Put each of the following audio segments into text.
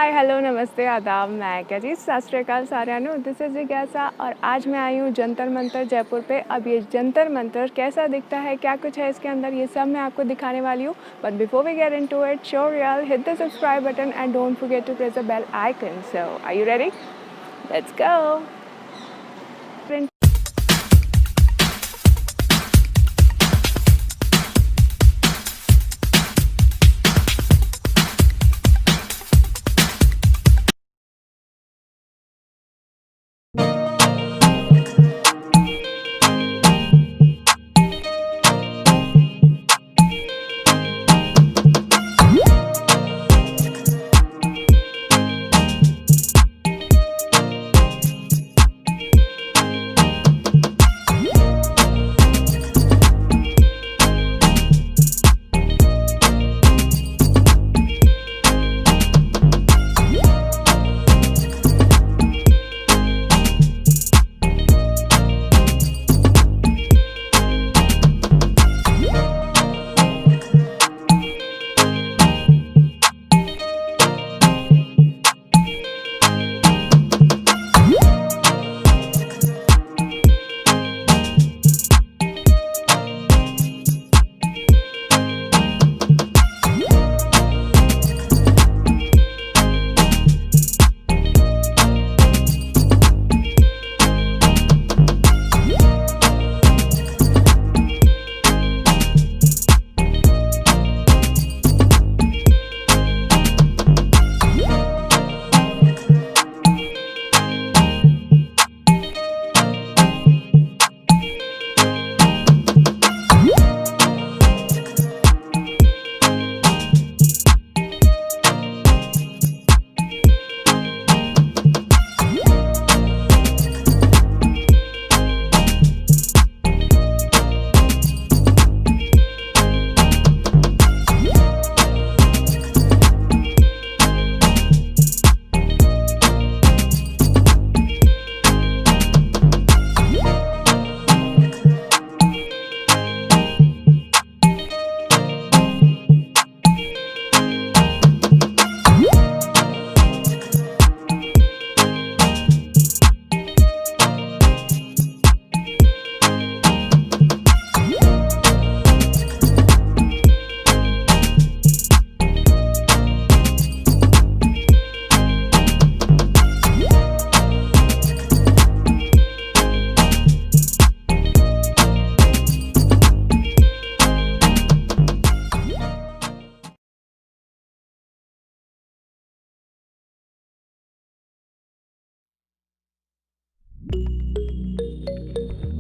Hi hello नमस्ते आदाब। मैं क्या जी सत श्री अकाल सारिਆਂ ਨੂੰ। दिस इज़ जिज्ञासा और आज मैं आई हूँ जंतर मंतर जयपुर पे। अब ये जंतर मंतर कैसा दिखता है, क्या कुछ है इसके अंदर, ये सब मैं आपको दिखाने वाली हूँ। But before we get into it, show real hit the subscribe button and don't forget to press the bell icon. So are you ready? Let's go.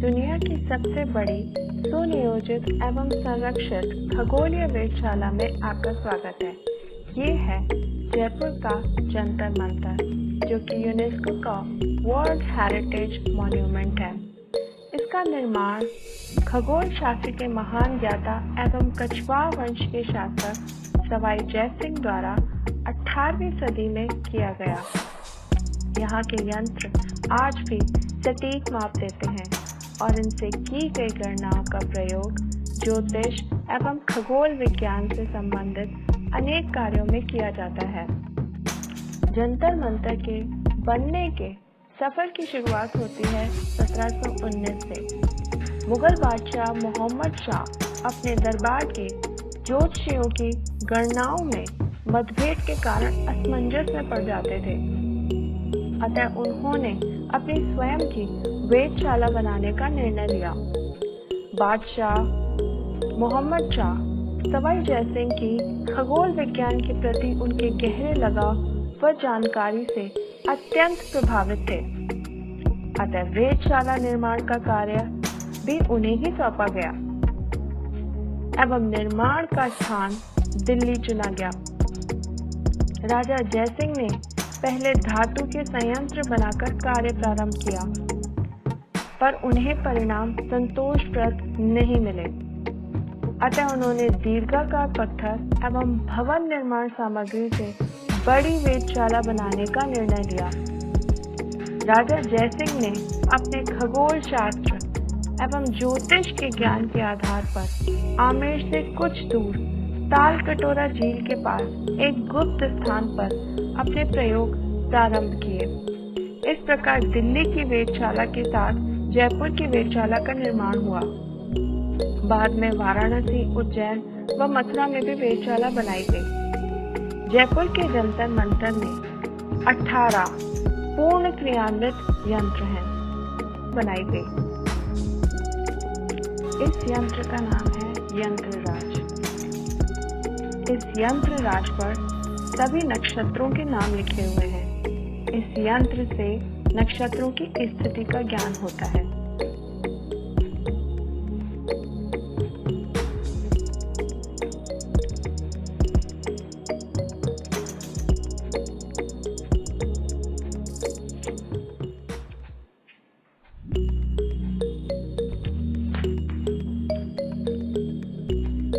दुनिया की सबसे बड़ी सुनियोजित एवं संरक्षित खगोलीय वेधशाला में आपका स्वागत है। ये है जयपुर का जंतर मंतर, जो कि यूनेस्को का वर्ल्ड हेरिटेज मॉन्यूमेंट है। इसका निर्माण खगोल शास्त्र के महान ज्ञाता एवं कछवाह वंश के शासक सवाई जय सिंह द्वारा 18वीं सदी में किया गया। यहाँ के यंत्र आज भी सटीक माप देते हैं और इनसे की गई गणनाओं का प्रयोग ज्योतिष एवं खगोल विज्ञान से संबंधित अनेक कार्यों में किया जाता है। जंतर मंतर के बनने के सफर की शुरुआत होती है 1719 से। मुगल बादशाह मोहम्मद शाह अपने दरबार के ज्योतिषियों की गणनाओं में मतभेद के कारण असमंजस में पड़ जाते थे। अतः उन्होंने अपनी स्वयं की वेधशाला बनाने का निर्णय लिया। बादशाह मोहम्मद शाह सवाई जय सिंह की खगोल विज्ञान के प्रति उनके गहरे लगाव व जानकारी से अत्यंत प्रभावित थे। अतः वेधशाला निर्माण का कार्य भी उन्हें ही सौंपा गया एवं निर्माण का स्थान दिल्ली चुना गया। राजा जय सिंह ने पहले धातु के संयंत्र बनाकर कार्य प्रारंभ किया, पर उन्हें परिणाम संतोषप्रद नहीं मिले। अतः उन्होंने दीर्घाकार पत्थर एवं भवन निर्माण सामग्री से बड़ी वेधशाला बनाने का निर्णय लिया। राजा जय सिंह ने अपने खगोल शास्त्र एवं ज्योतिष के ज्ञान के आधार पर आमेर से कुछ दूर ताल कटोरा झील के पास एक गुप्त स्थान पर अपने प्रयोग प्रारंभ किए। इस प्रकार दिल्ली की वेधशाला के साथ जयपुर की वेधशाला का निर्माण हुआ। बाद में वाराणसी, उज्जैन व मथुरा में भी वेधशाला बनाई गई। जयपुर के जंतर मंतर में 18 पूर्ण क्रियान्वित यंत्र हैं बनाई गई। इस यंत्र का नाम है यंत्रराज। इस यंत्रराज पर सभी नक्षत्रों के नाम लिखे हुए हैं। इस यंत्र से नक्षत्रों की स्थिति का ज्ञान होता है।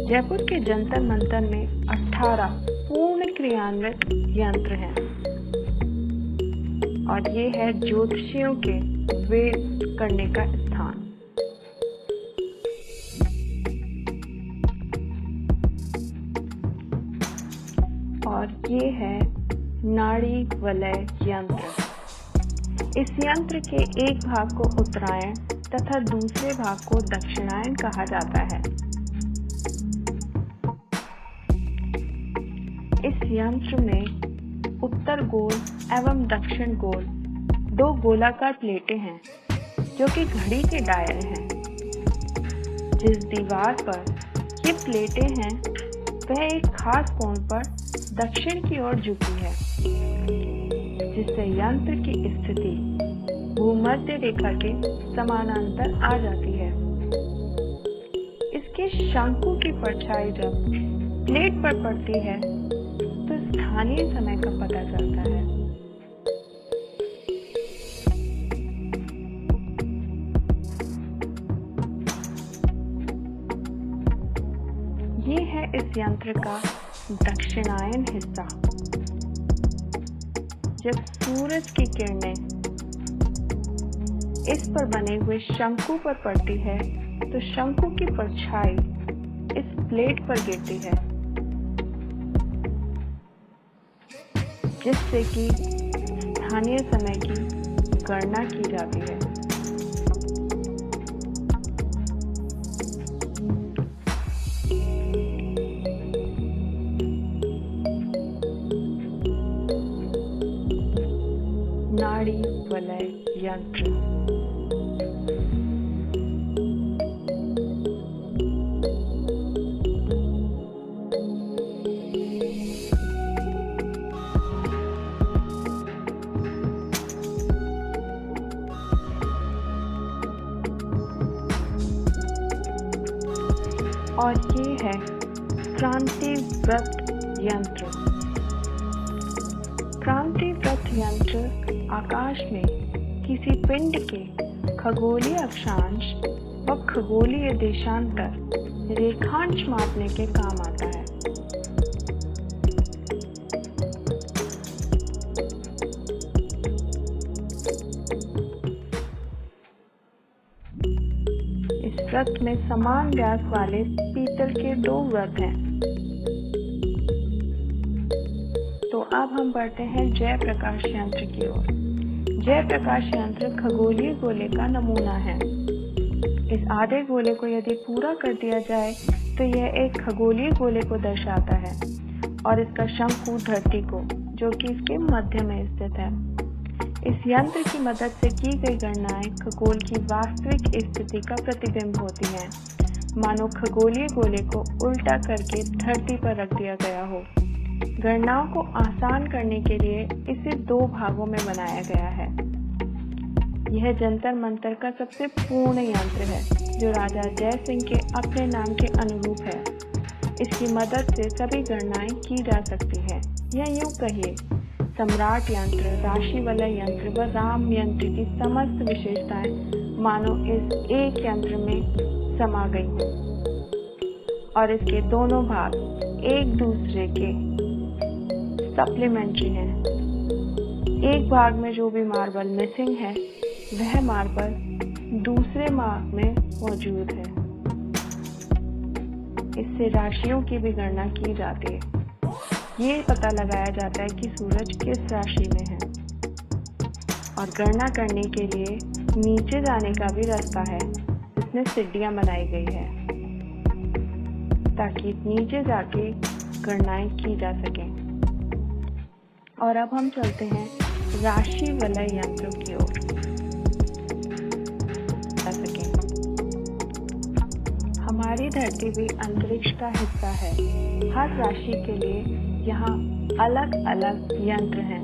जयपुर के जंतर मंतर में 18 पूर्ण क्रियान्वित यंत्र हैं और ये है ज्योतिषियों के वेद करने का स्थान। और ये है नाड़ी वलय यंत्र। इस यंत्र के एक भाग को उत्तरायण तथा दूसरे भाग को दक्षिणायन कहा जाता है। इस यंत्र में उत्तर गोल एवं दक्षिण गोल 2 गोलाकार प्लेटें हैं जो कि घड़ी के दायरे हैं। जिस दीवार पर ये प्लेटें हैं वह एक खास कोण पर दक्षिण की ओर झुकी है, जिससे यंत्र की स्थिति भूमध्य रेखा के समानांतर आ जाती है। इसके शंकु की परछाई जब प्लेट पर पड़ती है तो स्थानीय समय का पता चलता है। ये है इस यंत्र का दक्षिणायन हिस्सा। जब सूरज की किरणें इस पर बने हुए शंकु पर पड़ती है तो शंकु की परछाई इस प्लेट पर गिरती है, जिससे कि स्थानीय समय की गणना की जाती है। नाड़ी वलय यंत्र। और ये है क्रांति व्रत यंत्र। क्रांति व्रत यंत्र आकाश में किसी पिंड के खगोलीय अक्षांश व खगोलीय देशांतर रेखांश मापने के काम आता है। इस व्रत में समान व्यास वाले पीतल के 2 व्रत हैं। तो अब हम बढ़ते हैं जय प्रकाश यंत्र की ओर। जय प्रकाश यंत्र खगोलीय गोले का नमूना है। इस आधे गोले को यदि पूरा कर दिया जाए तो यह एक खगोलीय गोले को दर्शाता है और इसका शंकु धरती को, जो कि इसके मध्य में स्थित है। इस यंत्र की मदद से की गई गणनाएं खगोल की वास्तविक स्थिति का प्रतिबिंब होती हैं, मानो खगोलीय गोले को उल्टा करके धरती पर रख दिया गया हो। गणनाओं को आसान करने के लिए इसे 2 भागों में बनाया गया है। यह जंतर मंतर का सबसे पूर्ण यंत्र है, जो राजा जय सिंह के अपने नाम के अनुरूप है। इसकी मदद से सभी गणनाएं की जा सकती हैं, या यूं कहिए सम्राट यंत्र, राशि वलय यंत्र व राम यंत्र की समस्त विशेषताएं मानो इस एक यंत्र में समा गई हैं और इसके दोनों भाग एक दूसरे के सप्लीमेंट्री हैं। एक भाग में जो भी मार्बल मिसिंग है वह मार्बल दूसरे भाग में मौजूद है। इससे राशियों की भी गणना की जाती है। ये पता लगाया जाता है कि सूरज किस राशि में है। और गणना करने के लिए नीचे जाने का भी रास्ता है, इसमें सीढ़ियां बनाई गई है ताकि नीचे जाके गणनाएं की जा सकें। और अब हम चलते हैं राशि वलय यंत्र की ओर। हमारी धरती भी अंतरिक्ष का हिस्सा है। हर राशि के लिए यहाँ अलग अलग यंत्र हैं।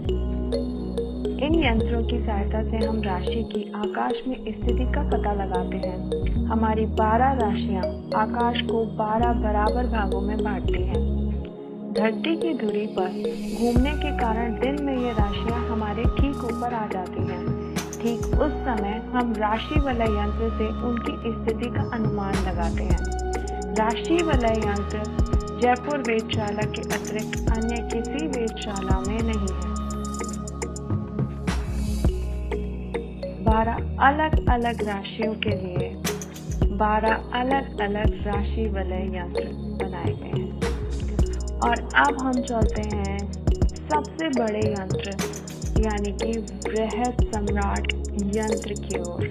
इन यंत्रों की सहायता से हम राशि की आकाश में स्थिति का पता लगाते हैं। हमारी 12 राशियां आकाश को 12 बराबर भागों में बांटती हैं। धरती की धुरी पर घूमने के कारण दिन में ये राशियां हमारे ठीक ऊपर आ जाती हैं। ठीक उस समय हम राशि वलय यंत्र से उनकी स्थिति का अनुमान लगाते हैं। राशि वलय यंत्र जयपुर वेधशाला के अतिरिक्त अन्य किसी वेधशाला में नहीं है। 12 अलग अलग राशियों के लिए 12 अलग अलग राशि वलय यंत्र बनाए गए हैं। और अब हम चलते हैं सबसे बड़े यंत्र यानी कि बृहद सम्राट यंत्र की ओर।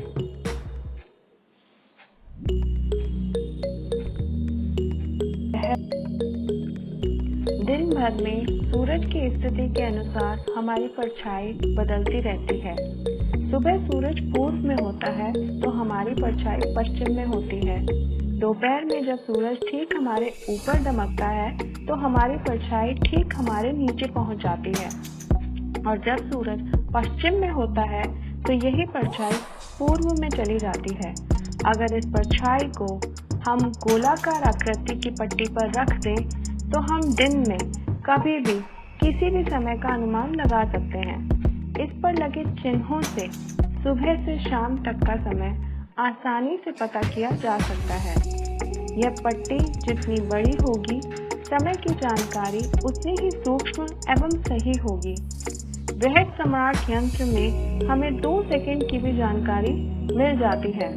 दिन भर में सूरज की स्थिति के अनुसार हमारी परछाई बदलती रहती है। सुबह सूरज पूर्व में होता है तो हमारी परछाई पश्चिम में होती है। दोपहर में जब सूरज ठीक हमारे ऊपर दमकता है तो हमारी परछाई ठीक हमारे नीचे पहुंच जाती है। और जब सूरज पश्चिम में होता है तो यही परछाई पूर्व में चली जाती है। अगर इस परछाई को हम गोलाकार आकृति की पट्टी पर रख दें तो हम दिन में कभी भी किसी भी समय का अनुमान लगा सकते हैं। इस पर लगे चिन्हों से सुबह से शाम तक का समय आसानी से पता किया जा सकता है। यह पट्टी जितनी बड़ी होगी, समय की जानकारी उतनी ही सूक्ष्म एवं सही होगी। बृहद सम्राट यंत्र में हमें 2 सेकंड की भी जानकारी मिल जाती है।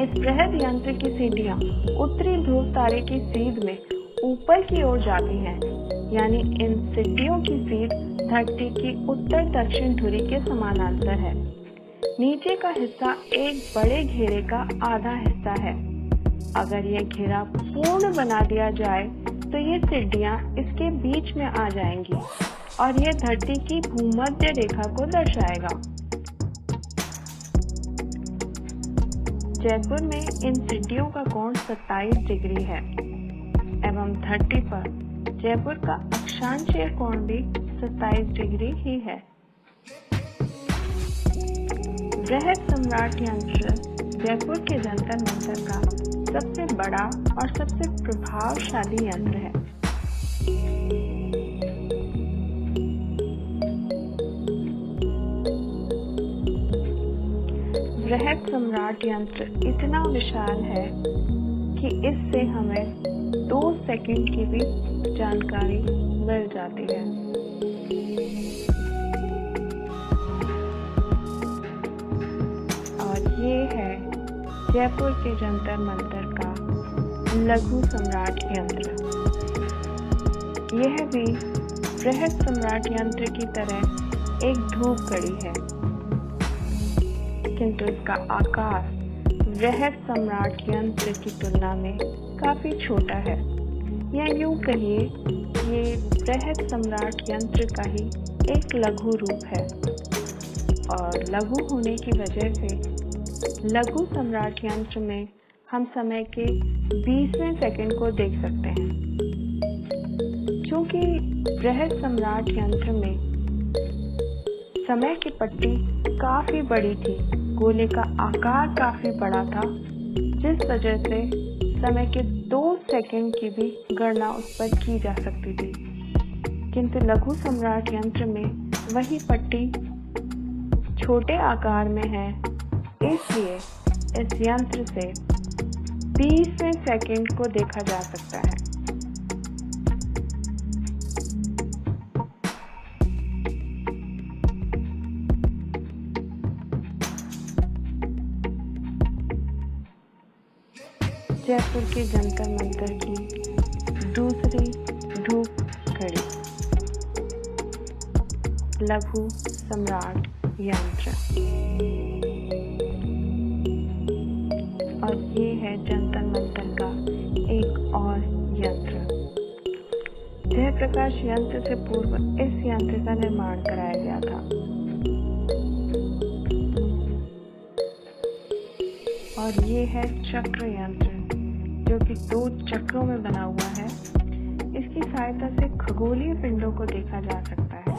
इस बृहद यंत्र की सीढ़ियां उत्तरी ध्रुव तारे की सीध में ऊपर की ओर जाती हैं, यानी इन सीढ़ियों की सीध धरती की उत्तर दक्षिण धुरी के समानांतर है। नीचे का हिस्सा एक बड़े घेरे का आधा हिस्सा है। अगर यह घेरा पूर्ण बना दिया जाए तो ये सीढ़ियां इसके बीच में आ जाएंगी और यह धरती की भूमध्य रेखा को दर्शाएगा। जयपुर में इन सीढ़ियों का कोण 27 डिग्री है एवं धरती पर जयपुर का अक्षांशीय कोण भी 27 डिग्री ही है। बृहद सम्राट यंत्र जयपुर के जंतर मंतर का सबसे बड़ा और सबसे प्रभावशाली यंत्र है। बृहद सम्राट यंत्र इतना विशाल है कि इससे हमें 2 सेकंड की भी जानकारी मिल जाती है। और ये है जयपुर के जंतर मंतर का लघु सम्राट यंत्र। यह भी बृहद सम्राट यंत्र की तरह एक धूप घड़ी है, किंतु इसका आकार बृहद सम्राट यंत्र की तुलना में काफी छोटा है। या यूं कहिए ये बृहद सम्राट यंत्र का ही एक लघु रूप है। और लघु होने की वजह से लघु सम्राट यंत्र में हम समय के 20वें सेकंड को देख सकते हैं। क्योंकि बृहद सम्राट यंत्र में समय की पट्टी काफी बड़ी थी, गोले का आकार काफी बड़ा था, जिस वजह से समय के 2 सेकंड की भी गणना उस पर की जा सकती थी। किंतु लघु सम्राट यंत्र में वही पट्टी छोटे आकार में है, इसलिए इस यंत्र से 20वें सेकंड को देखा जा सकता है। जयपुर के जंतर मंतर की दूसरी धूप घड़ी। लघु सम्राट यंत्र। और ये है जंतर मंतर का एक और यंत्र। जयप्रकाश यंत्र से पूर्व इस यंत्र का निर्माण कराया गया था। और ये है चक्र यंत्र, जो कि 2 चक्रों में बना हुआ है। इसकी सहायता से खगोलीय पिंडों को देखा जा सकता है।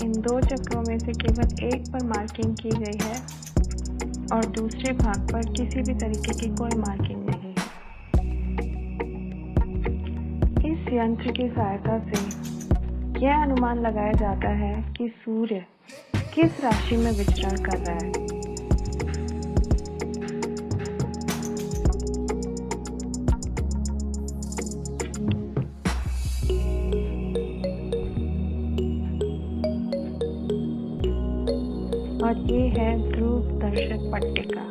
इन 2 चक्रों में से केवल एक पर मार्किंग की गई है और दूसरे भाग पर किसी भी तरीके की कोई मार्किंग नहीं है। इस यंत्र की सहायता से यह अनुमान लगाया जाता है कि सूर्य किस राशि में विचरण कर रहा है। और ये है ध्रुव दर्शक पट्टिका,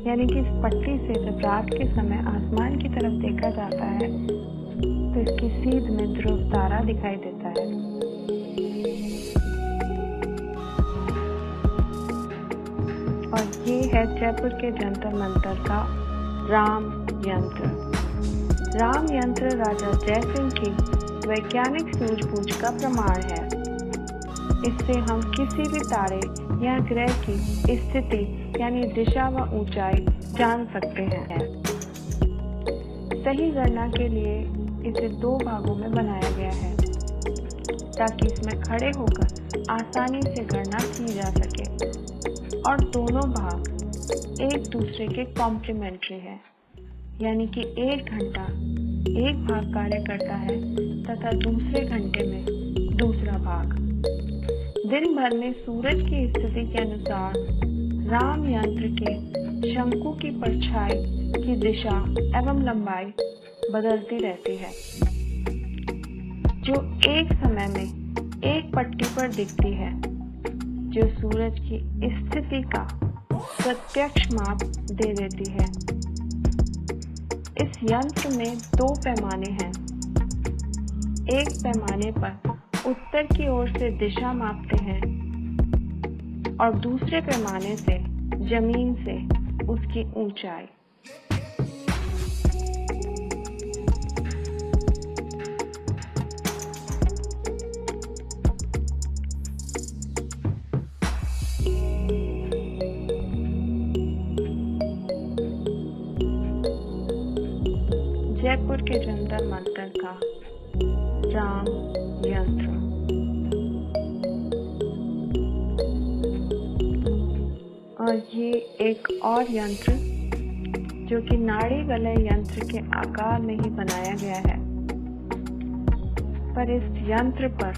यानी कि इस पट्टी से जब रात के समय आसमान की तरफ देखा जाता है तो इसकी सीध में ध्रुव तारा दिखाई देता है। और ये है जयपुर के जंतर मंतर का राम यंत्र। राम यंत्र राजा जयसिंह की वैज्ञानिक सूझबूझ का प्रमाण है। इससे हम किसी भी तारे या ग्रह की स्थिति यानी दिशा व ऊंचाई जान सकते हैं। सही गणना के लिए इसे 2 भागों में बनाया गया है ताकि इसमें खड़े होकर आसानी से गणना की जा सके। और दोनों भाग एक दूसरे के कॉम्प्लीमेंट्री है, यानी कि 1 घंटा एक भाग कार्य करता है तथा दूसरे घंटे में दूसरा भाग। दिन भर में सूरज की स्थिति के अनुसार राम यंत्र के शंकु की परछाई की दिशा एवं लंबाई बदलती रहती है, जो एक समय में एक पट्टी पर दिखती है, जो सूरज की स्थिति का प्रत्यक्ष माप दे देती है। इस यंत्र में 2 पैमाने हैं। एक पैमाने पर उत्तर की ओर से दिशा मापते हैं और दूसरे पैमाने से जमीन से उसकी ऊंचाई। जयपुर के जंतर मंतर का राम यंत्र। और ये एक और यंत्र जो कि नाड़ी वलय यंत्र के आकार में ही बनाया गया है, पर इस यंत्र पर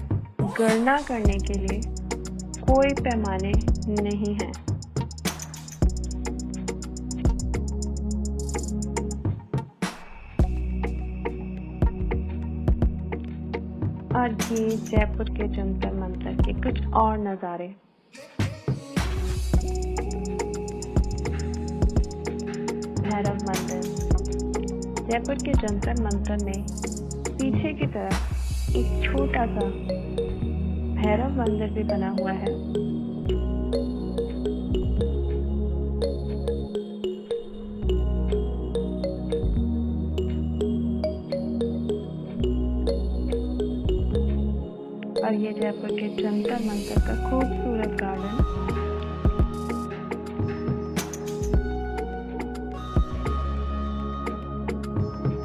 गणना करने के लिए कोई पैमाने नहीं है। और ये जयपुर के जंतर मंतर के कुछ और नज़ारे। भैरव मंदिर। जयपुर के जंतर मंतर में पीछे की तरफ एक छोटा सा भैरव मंदिर भी बना हुआ है। और ये जयपुर के जंतर मंतर का खूबसूरत गार्डन।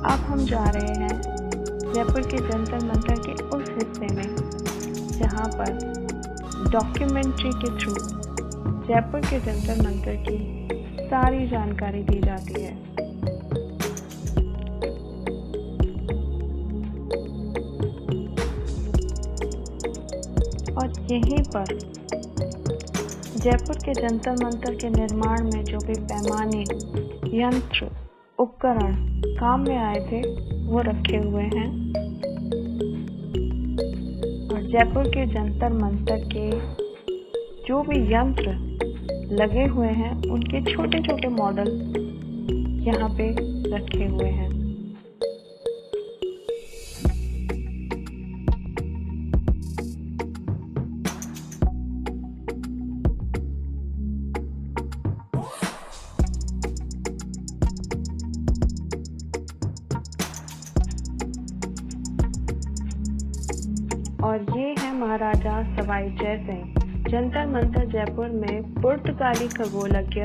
अब हम जा रहे हैं जयपुर के जंतर मंतर के उस हिस्से में जहाँ पर डॉक्यूमेंट्री के थ्रू जयपुर के जंतर मंतर की सारी जानकारी दी जाती है। और यहीं पर जयपुर के जंतर मंतर के निर्माण में जो भी पैमाने, यंत्र, उपकरण काम में आए थे वो रखे हुए हैं। और जयपुर के जंतर मंतर के जो भी यंत्र लगे हुए हैं उनके छोटे छोटे मॉडल यहाँ पे रखे हुए हैं। महाराजा सवाई जय सिंह जंतर मंतर जयपुर में पुर्तगाली खगोलज्ञ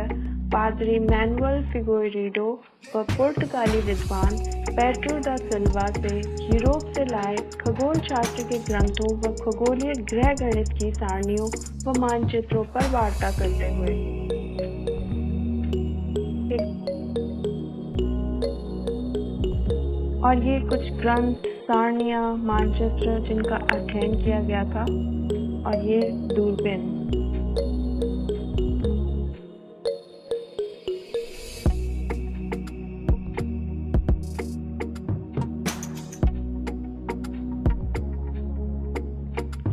पादरी मैनुअल फिगोरेडो व पुर्तगाली विद्वान पेड्रो दा सिल्वा से यूरोप से लाए खगोल शास्त्र के ग्रंथों व खगोलीय ग्रह गणित की सारणियों व मानचित्रों पर वार्ता करते हुए और ये कुछ ग्रंथ, सारणियाँ, मानचित्र जिनका अध्ययन किया गया था और ये दूरबीन।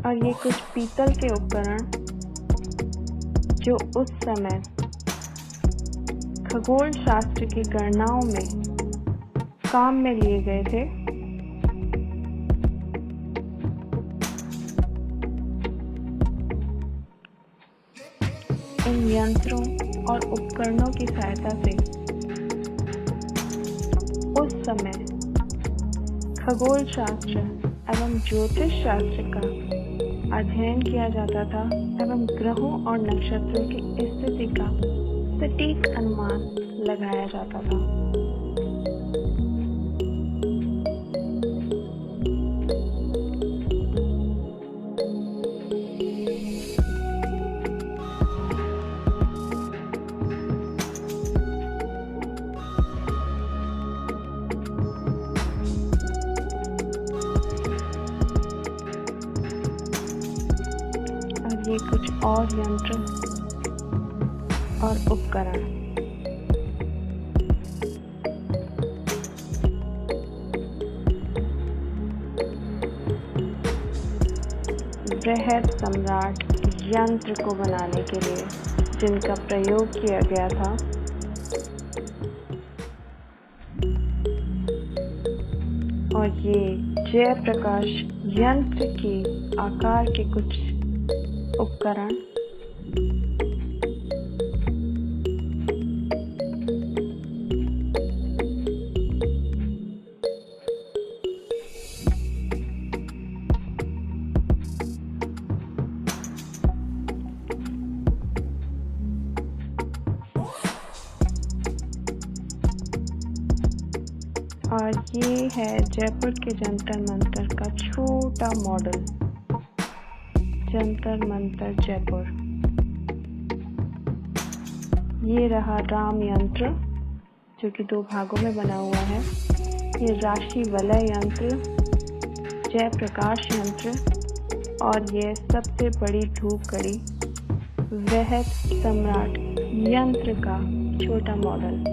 और ये कुछ पीतल के उपकरण जो उस समय खगोल शास्त्र की गणनाओं में काम में लिए गए थे। इन यंत्रों और उपकरणों की सहायता से उस समय खगोल शास्त्र एवं ज्योतिष शास्त्र का अध्ययन किया जाता था एवं ग्रहों और नक्षत्रों की स्थिति का सटीक अनुमान लगाया जाता था। ये कुछ और यंत्र और उपकरण। बृहद सम्राट यंत्र को बनाने के लिए जिनका प्रयोग किया गया था और ये जय प्रकाश यंत्र के आकार के कुछ उपकरण। और ये है जयपुर के जंतर मंतर का छोटा मॉडल, जंतर मंतर जयपुर। ये रहा राम यंत्र जो कि 2 भागों में बना हुआ है। ये राशि वलय यंत्र, जय प्रकाश यंत्र और ये सबसे बड़ी धूप घड़ी वृहद सम्राट यंत्र का छोटा मॉडल।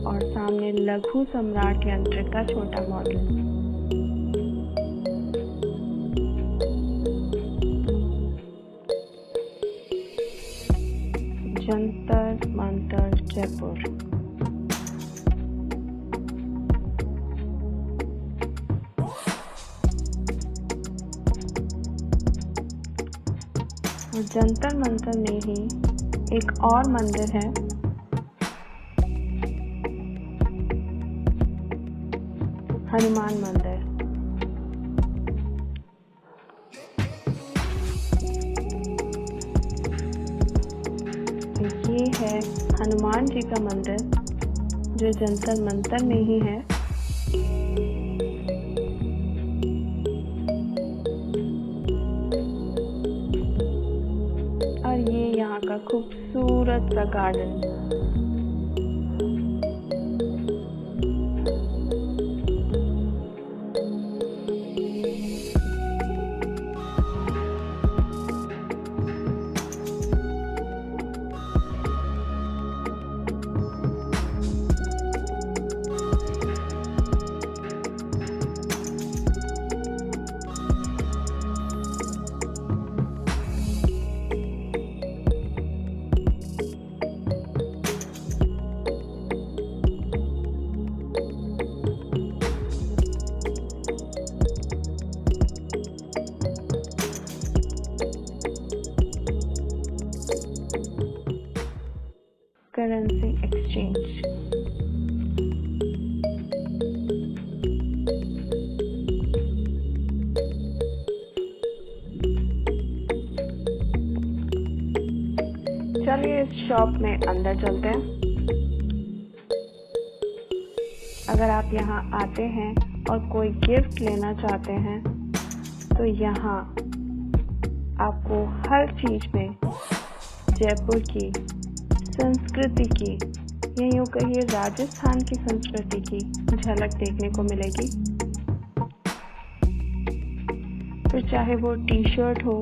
और सामने लघु सम्राट यंत्र का छोटा मॉडल। जंतर मंतर जयपुर। और जंतर मंतर में ही एक और मंदिर है हनुमान मंदिर। ये है हनुमान जी का मंदिर जो जंतर मंतर में ही है। और ये यहाँ का खूबसूरत सा गार्डन। चलिए इस शॉप में अंदर चलते हैं। अगर आप यहाँ आते हैं और कोई गिफ्ट लेना चाहते हैं तो यहाँ आपको हर चीज में जयपुर की संस्कृति की या यूँ कहिए राजस्थान की संस्कृति की झलक देखने को मिलेगी। फिर चाहे वो टी शर्ट हो,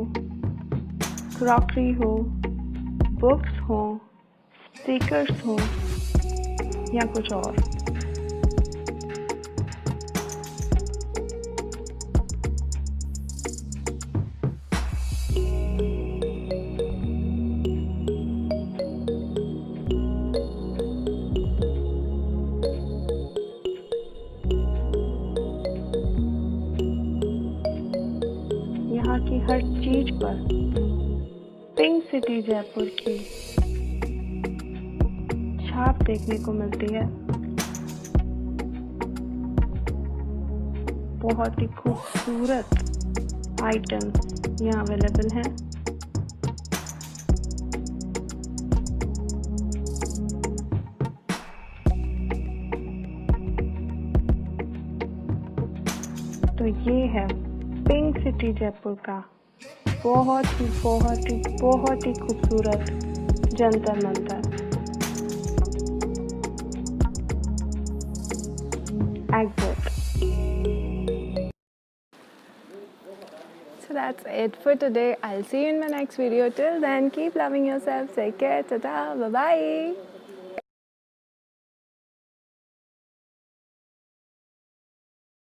क्रॉकरी हो, बुक्स हो, स्टिकर्स हो या कुछ और। यहाँ की हर चीज पर पिंक सिटी जयपुर की छाप देखने को मिलती है। बहुत ही खूबसूरत आइटम्स यहाँ अवेलेबल हैं। तो ये है पिंक सिटी जयपुर का बहुत ही खूबसूरत Jantar Mantar exit. So that's it for today. I'll see you in my next video. Till then, keep loving yourself. Take care. Ta-ta. Bye-bye.